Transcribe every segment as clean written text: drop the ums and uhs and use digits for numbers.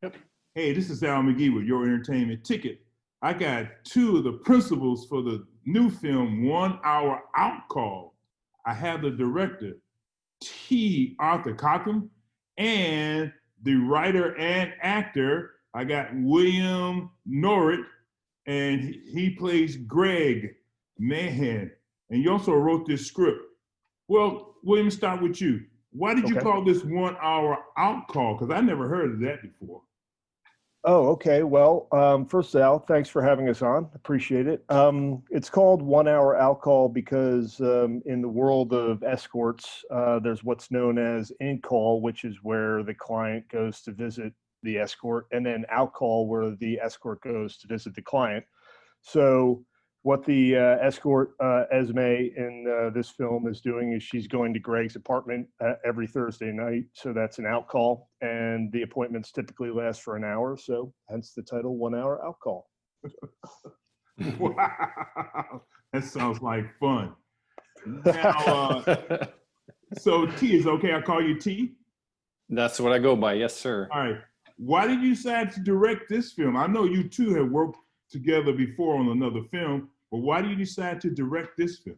Yep. Hey, this is Al McGee with Your Entertainment Ticket. I got two of the principals for the new film, 1 Hour Outcall. I have the director, T. Arthur Cottam, and the writer and actor, I got William Norrett, and he plays Greg. Man, and you also wrote this script. Well, William, start with you. Why did you call this 1 Hour Outcall? Because I never heard of that before. Oh, okay. Well, first, Al, thanks for having us on. Appreciate it. It's called 1 Hour Outcall because in the world of escorts, there's what's known as in-call, which is where the client goes to visit the escort, and then outcall, where the escort goes to visit the client. So what the escort, Esme, in this film is doing is she's going to Greg's apartment every Thursday night. So that's an outcall. And the appointments typically last for an hour. So hence the title, 1 Hour Outcall. Wow. That sounds like fun. Now, so T, is okay I call you T? That's what I go by. Yes, sir. All right. Why did you decide to direct this film? I know you two have worked together before on another film, but why do you decide to direct this film?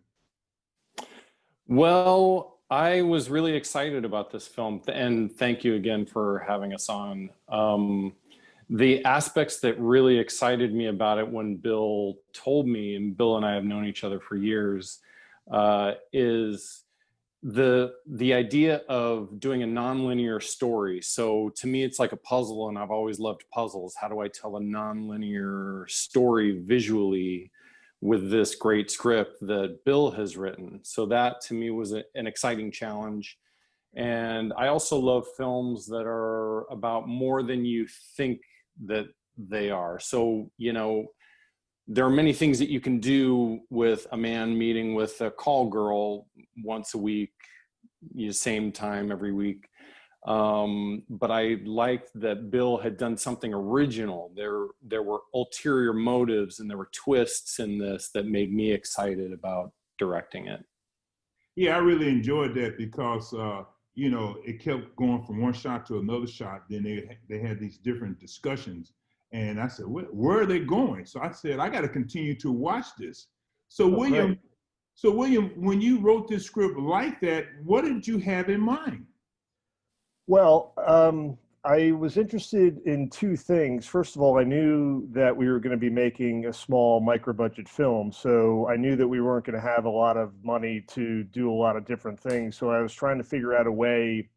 Well, I was really excited about this film, and thank you again for having us on. The aspects that really excited me about it when Bill told me, and Bill and I have known each other for years, is the idea of doing a nonlinear story. So to me, it's like a puzzle, and I've always loved puzzles. How do I tell a nonlinear story visually with this great script that Bill has written? So that to me was an exciting challenge. And I also love films that are about more than you think that they are. So, you know, there are many things that you can do with a man meeting with a call girl once a week, same time every week. But I liked that Bill had done something original. There were ulterior motives and there were twists in this that made me excited about directing it. Yeah, I really enjoyed that because, you know, it kept going from one shot to another shot. Then they had these different discussions. And I said, where are they going? So I said, I got to continue to watch this. So William, when you wrote this script like that, what did you have in mind? Well, I was interested in two things. First of all, I knew that we were going to be making a small micro-budget film. So I knew that we weren't going to have a lot of money to do a lot of different things. So I was trying to figure out a way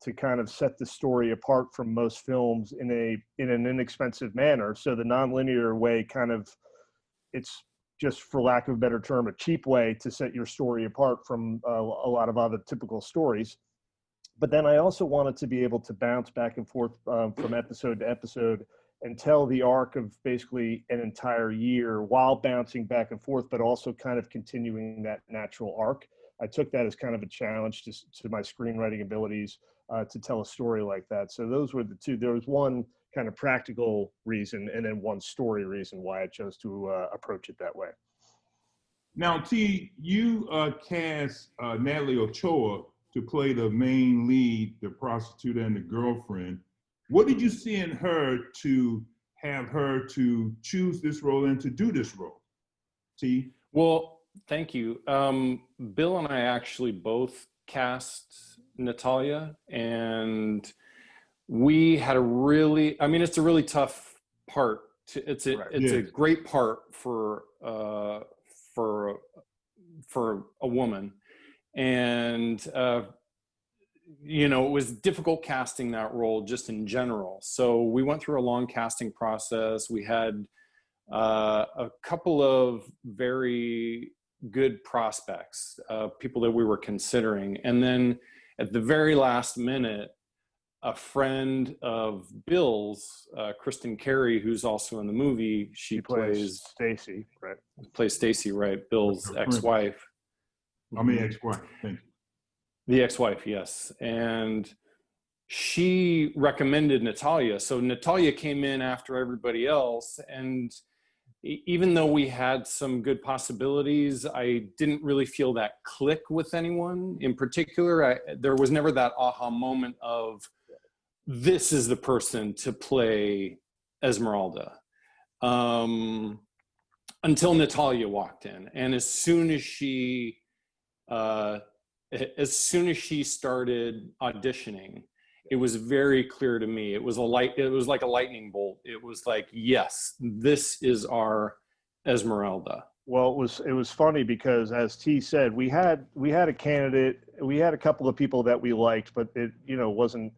to kind of set the story apart from most films in an inexpensive manner. So the nonlinear way kind of, it's just, for lack of a better term, a cheap way to set your story apart from a lot of other typical stories. But then I also wanted to be able to bounce back and forth from episode to episode and tell the arc of basically an entire year while bouncing back and forth, but also kind of continuing that natural arc. I took that as kind of a challenge to my screenwriting abilities to tell a story like that. So those were the two. There was one kind of practical reason and then one story reason why I chose to approach it that way. Now, T, you cast Natalie Ochoa to play the main lead, the prostitute and the girlfriend. What did you see in her to have her to choose this role and to do this role, T? Well, thank you. Bill and I actually both cast Natalia, and we had it's a really tough part. It's a great part for a woman. And, you know, it was difficult casting that role just in general. So we went through a long casting process. We had a couple of very good prospects, people that we were considering. And then at the very last minute, a friend of Bill's, Kristen Carey, who's also in the movie, she plays Stacy, right? Plays Stacy, right? Bill's ex-wife. I mean, ex-wife, thank you. The ex-wife, yes. And she recommended Natalia. So Natalia came in after everybody else. And even though we had some good possibilities, I didn't really feel that click with anyone in particular. There was never that aha moment of, this is the person to play Esmeralda. Until Natalia walked in, and as soon as she started auditioning, it was very clear to me. It was like a lightning bolt. It was like, yes, this is our Esmeralda. Well, it was funny because, as T said, we had a candidate, we had a couple of people that we liked, but it wasn't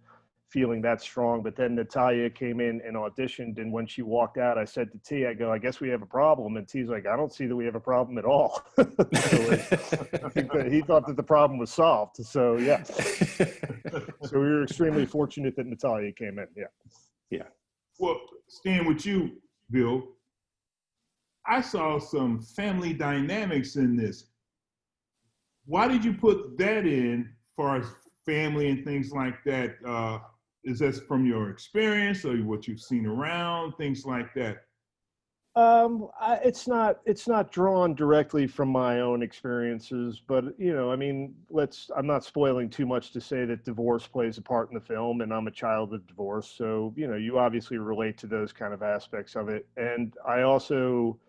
feeling that strong. But then Natalia came in and auditioned, and when she walked out, I said to T, I go, I guess we have a problem. And T's like, I don't see that we have a problem at all. So I think that he thought that the problem was solved. So yeah, so we were extremely fortunate that Natalia came in. Yeah. Well, staying with you, Bill, I saw some family dynamics in this. Why did you put that in, as far as family and things like that? Is that from your experience or what you've seen around, things like that? It's not drawn directly from my own experiences, but I mean, I'm not spoiling too much to say that divorce plays a part in the film, and I'm a child of divorce, so you obviously relate to those kind of aspects of it. And I also,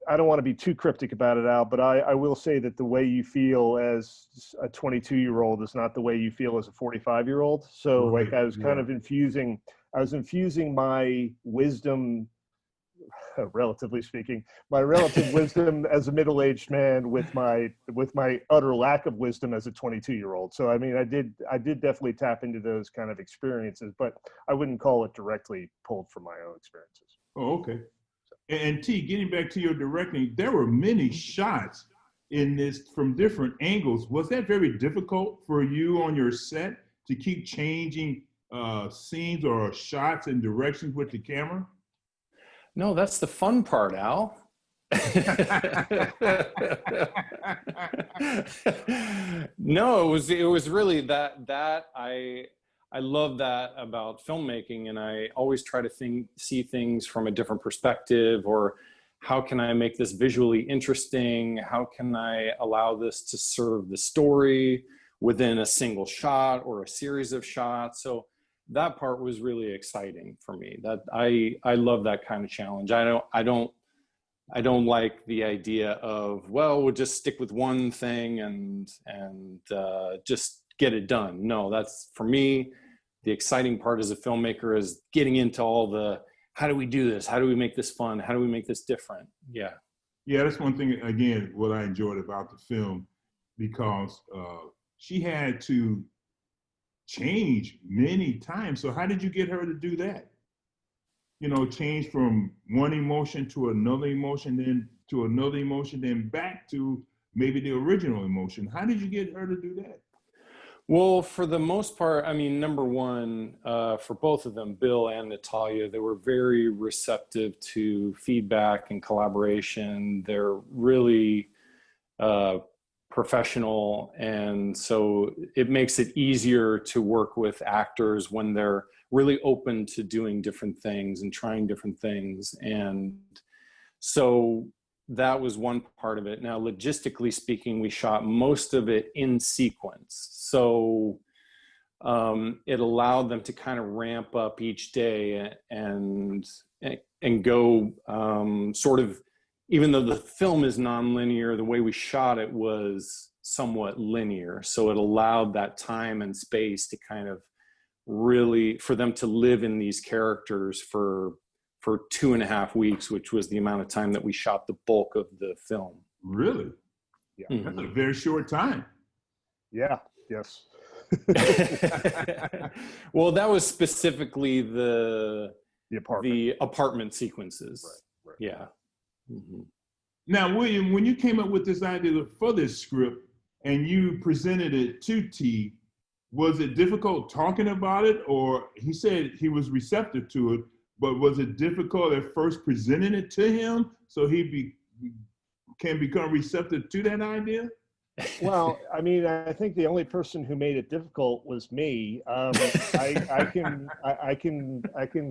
I don't want to be too cryptic about it, Al, but I will say that the way you feel as a 22-year-old is not the way you feel as a 45-year-old. So Right. like I was kind of infusing my wisdom, relatively speaking, my relative wisdom as a middle-aged man with my utter lack of wisdom as a 22-year-old. So I mean, I did definitely tap into those kind of experiences, but I wouldn't call it directly pulled from my own experiences. Oh, okay. And T, getting back to your directing, there were many shots in this from different angles. Was that very difficult for you on your set to keep changing scenes or shots and directions with the camera? No, that's the fun part, Al. No, it was really that I love that about filmmaking, and I always try to see things from a different perspective, or how can I make this visually interesting? How can I allow this to serve the story within a single shot or a series of shots? So that part was really exciting for me. That I love that kind of challenge. I don't like the idea of, well, we'll just stick with one thing and just get it done. No, that's, for me, the exciting part as a filmmaker is getting into all the, how do we do this? How do we make this fun? How do we make this different? Yeah. Yeah, that's one thing, again, what I enjoyed about the film, because she had to change many times. So how did you get her to do that? Change from one emotion to another emotion, then to another emotion, then back to maybe the original emotion. How did you get her to do that? Well, for the most part, I mean, number one, for both of them, Bill and Natalia, they were very receptive to feedback and collaboration. They're really professional, and so it makes it easier to work with actors when they're really open to doing different things and trying different things. And so that was one part of it. Now, logistically speaking, we shot most of it in sequence. So it allowed them to kind of ramp up each day and go sort of, even though the film is nonlinear, the way we shot it was somewhat linear. So it allowed that time and space to kind of really, for them to live in these characters for 2.5 weeks, which was the amount of time that we shot the bulk of the film. Really? Yeah. That's a very short time. Yeah. Yes. Well, that was specifically the apartment sequences. Right. Yeah. Mm-hmm. Now, William, when you came up with this idea for this script and you presented it to T, was it difficult talking about it? Or he said he was receptive to it, but was it difficult at first presenting it to him so he can become receptive to that idea? Well, I mean, I think the only person who made it difficult was me. I can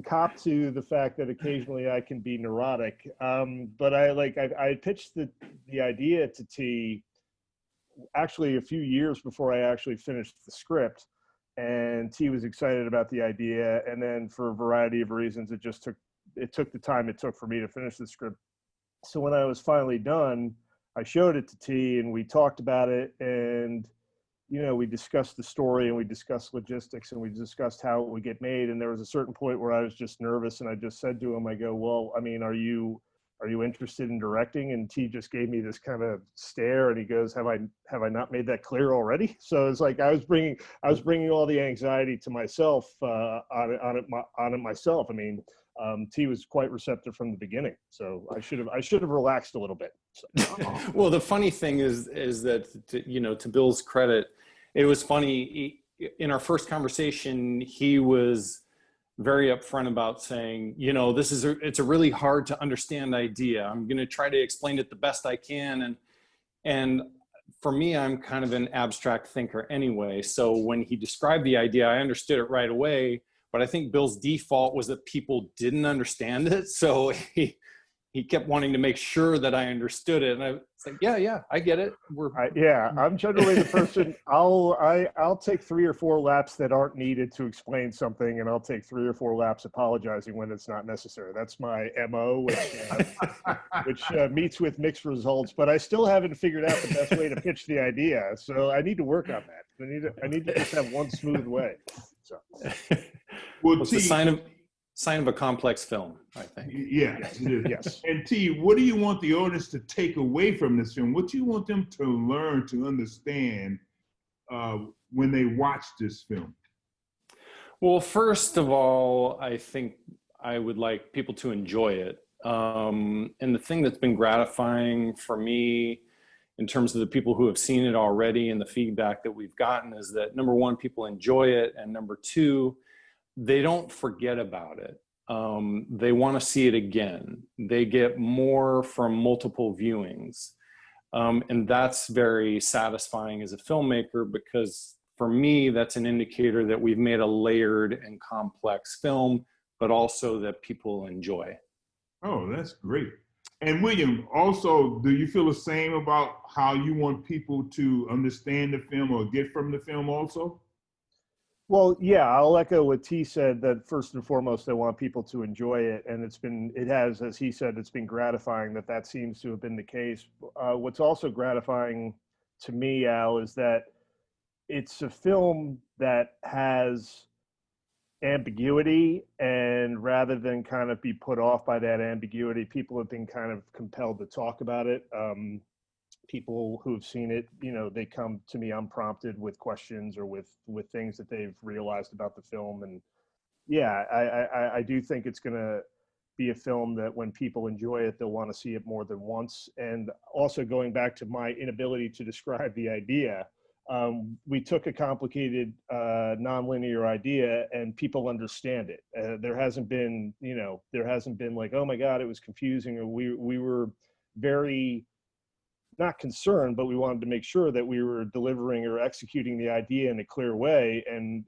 cop to the fact that occasionally I can be neurotic. But I pitched the idea to T actually a few years before I actually finished the script. and T was excited about the idea. And then for a variety of reasons, it took the time it took for me to finish the script. So when I was finally done, I showed it to T and we talked about it, and we discussed the story and we discussed logistics and we discussed how it would get made. And there was a certain point where I was just nervous, and I just said to him, I go, well, I mean, are you interested in directing? And T just gave me this kind of stare, and he goes, have I not made that clear already? So it's like I was bringing all the anxiety to myself on it myself. I mean, T was quite receptive from the beginning, so I should have relaxed a little bit. So. Well, the funny thing is that to Bill's credit, it was funny. In our first conversation, he was very upfront about saying, it's a really hard to understand idea. I'm going to try to explain it the best I can, and for me, I'm kind of an abstract thinker anyway. So when he described the idea, I understood it right away. But I think Bill's default was that people didn't understand it. So he kept wanting to make sure that I understood it. And I was like, yeah, I get it. I'm generally the person, I'll take 3 or 4 laps that aren't needed to explain something. And I'll take 3 or 4 laps apologizing when it's not necessary. That's my MO, which meets with mixed results, but I still haven't figured out the best way to pitch the idea. So I need to work on that. I need to just have one smooth way. So. Well, it's a sign of a complex film, I think. Yes, it is. Yes. And T, what do you want the audience to take away from this film? What do you want them to learn, to understand when they watch this film? Well, first of all, I think I would like people to enjoy it. And the thing that's been gratifying for me in terms of the people who have seen it already and the feedback that we've gotten is that, number one, people enjoy it. And number two, they don't forget about it. They want to see it again. They get more from multiple viewings. And that's very satisfying as a filmmaker, because for me, that's an indicator that we've made a layered and complex film, but also that people enjoy. Oh, that's great. And William, also, do you feel the same about how you want people to understand the film or get from the film also? Well, yeah, I'll echo what T said, that first and foremost, I want people to enjoy it. And it has, as he said, it's been gratifying that seems to have been the case. What's also gratifying to me, Al, is that it's a film that has ambiguity, and rather than kind of be put off by that ambiguity, people have been kind of compelled to talk about it. People who have seen it, they come to me unprompted with questions or with things that they've realized about the film. And yeah, I do think it's going to be a film that when people enjoy it, they'll want to see it more than once. And also, going back to my inability to describe the idea, we took a complicated nonlinear idea and people understand it. There hasn't been like, oh my God, it was confusing, or we were very not concerned, but we wanted to make sure that we were delivering or executing the idea in a clear way, and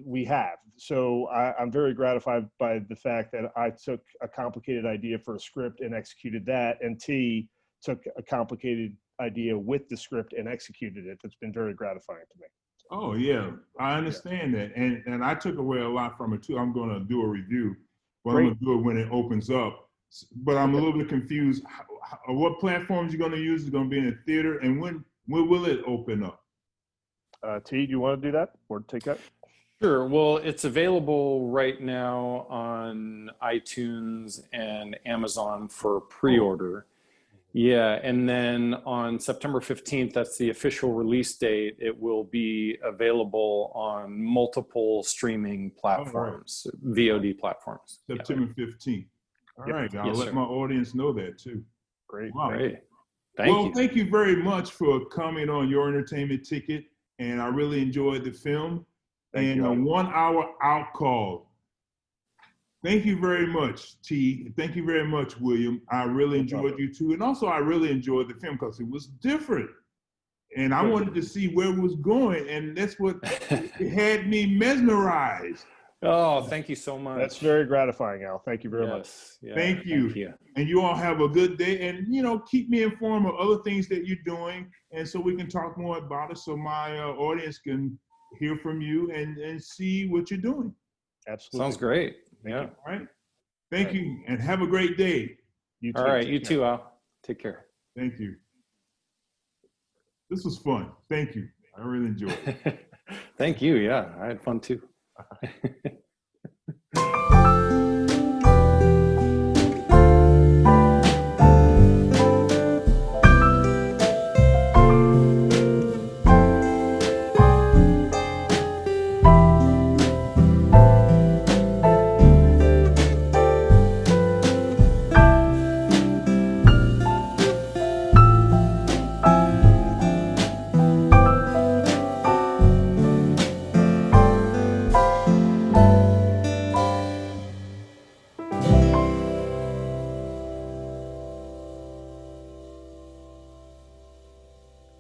we have. So I'm very gratified by the fact that I took a complicated idea for a script and executed that, and T took a complicated idea with the script and executed it. That's been very gratifying to me. Oh yeah, I understand that, and I took away a lot from it too. I'm going to do a review, but I'm going to do it when it opens up. But I'm a little bit confused. What platforms you're going to use? Is it going to be in a theater, and when will it open up? T, do you want to do that or take that? Sure. Well, it's available right now on iTunes and Amazon for pre-order. Yeah, and then on September 15th, that's the official release date, it will be available on multiple streaming platforms, VOD platforms. September 15th. All right, I'll let my audience know that too. Great. Wow. Great. Thank you very much for coming on Your Entertainment Ticket, and I really enjoyed the film. Thank you. A 1 hour outcall. Thank you very much, T. Thank you very much, William. I really enjoyed you too. And also I really enjoyed the film because it was different. And I wanted to see where it was going. And that's what had me mesmerized. Oh, thank you so much. That's very gratifying, Al. Thank you very much. Yeah, thank you. And you all have a good day. And, keep me informed of other things that you're doing. And so we can talk more about it so my audience can hear from you and see what you're doing. Absolutely. Sounds great. Yeah. All right. Thank you, and have a great day. You too. All right. Take You care. too, Al. Take care. Thank you. This was fun. Thank you. I really enjoyed it. Thank you. Yeah, I had fun too.